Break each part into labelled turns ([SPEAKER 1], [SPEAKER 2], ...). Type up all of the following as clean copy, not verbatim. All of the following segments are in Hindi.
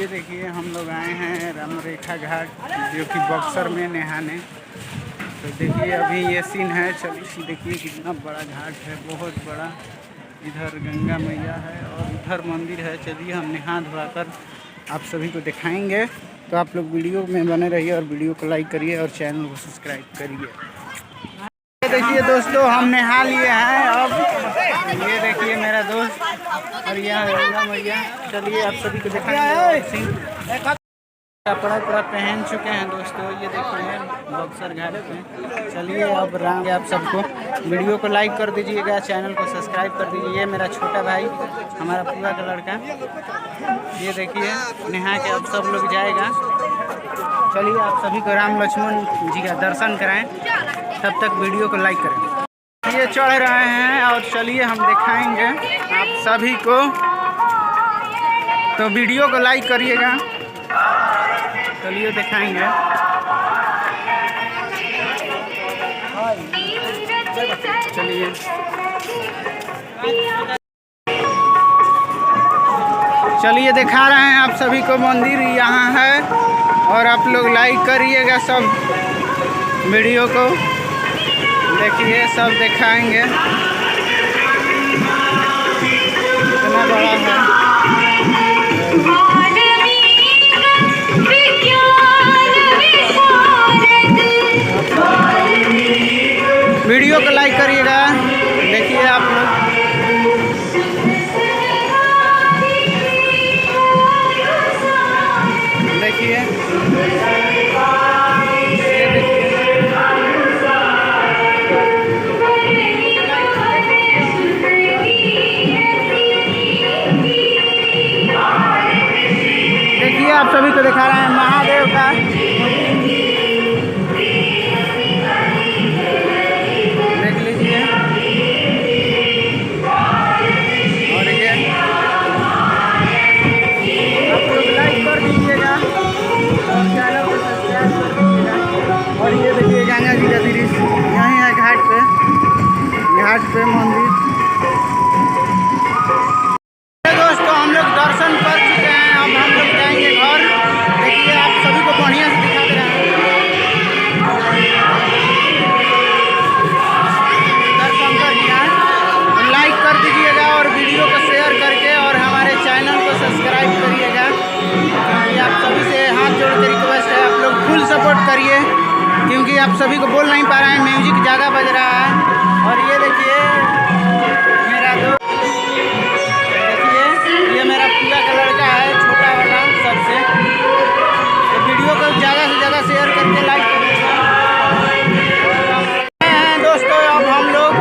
[SPEAKER 1] ये देखिए हम लोग आए हैं रामरेखा घाट जो कि बक्सर में नहाने। तो देखिए अभी ये सीन है। चलिए देखिए कितना बड़ा घाट है, बहुत बड़ा। इधर गंगा मैया है और उधर मंदिर है। चलिए हम नहा धोवा कर आप सभी को दिखाएंगे। तो आप लोग वीडियो में बने रहिए और वीडियो को लाइक करिए और चैनल को सब्सक्राइब करिए। देखिए दोस्तों हम नहा लिए हैं। अब ये देखिए मेरा दोस्त और यहाँ गंगा मैया। चलिए आप सभी को दिखाएंगे। कपड़ा पूरा पहन चुके हैं दोस्तों। ये देखिए बक्सर घाट पे। चलिए अब राम आप सबको वीडियो को लाइक कर दीजिएगा, चैनल को सब्सक्राइब कर दीजिए। ये मेरा छोटा भाई, हमारा पूरा का लड़का। ये देखिए नहा के अब सब लोग जाएगा। चलिए आप सभी को राम लक्ष्मण जी का दर्शन कराएं। तब तक वीडियो को लाइक करें। ये चढ़ रहे हैं और चलिए हम दिखाएंगे आप सभी को। तो वीडियो को लाइक करिएगा। चलिए दिखाएंगे। चलिए चलिए दिखा रहे हैं आप सभी को। मंदिर यहाँ है और आप लोग लाइक करिएगा सब वीडियो को। देखिए सब दिखाएंगे कितना बड़ा है। वीडियो को लाइक करिएगा। देखिए आप लोग देखिए आप सभी को दिखा रहे हैं महादेव का। देख लीजिए और ये आप लोग लाइक कर दीजिएगा और चैनल को सब्सक्राइब कर दीजिएगा। और ये देखिए गंगा जी का दृश्य यहीं है घाट पे मंदिर। दोस्तों हम लोग दर्शन कर चुके हैं। अब हम लोग जाएंगे घर। देखिए आप सभी को बढ़िया से दिखा दे रहे हैं। दर्शन कर लिया, लाइक कर दीजिएगा और वीडियो को शेयर करके और हमारे चैनल को सब्सक्राइब करिएगा। क्योंकि आप सभी से हाथ जोड़ के रिक्वेस्ट है, आप लोग फुल सपोर्ट करिए। क्योंकि आप सभी को बोल नहीं पा रहे हैं, म्यूजिक ज़्यादा बज रहा है। और ये देखिए मेरा दोस्त, ये मेरा पूरा का लड़का है, छोटा वाला सबसे। तो वीडियो को ज़्यादा से ज़्यादा शेयर करके लाइक करिएगा। दोस्तों अब हम लोग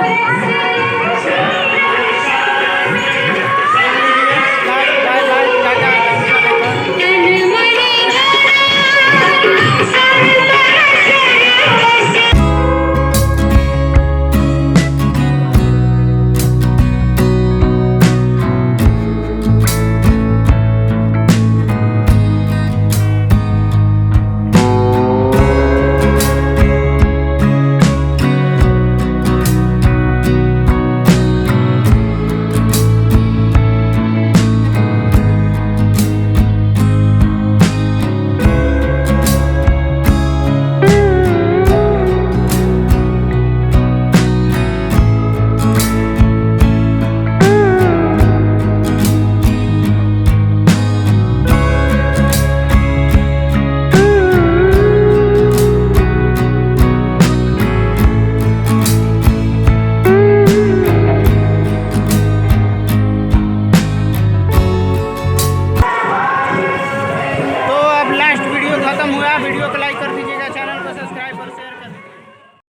[SPEAKER 1] वीडियो को लाइक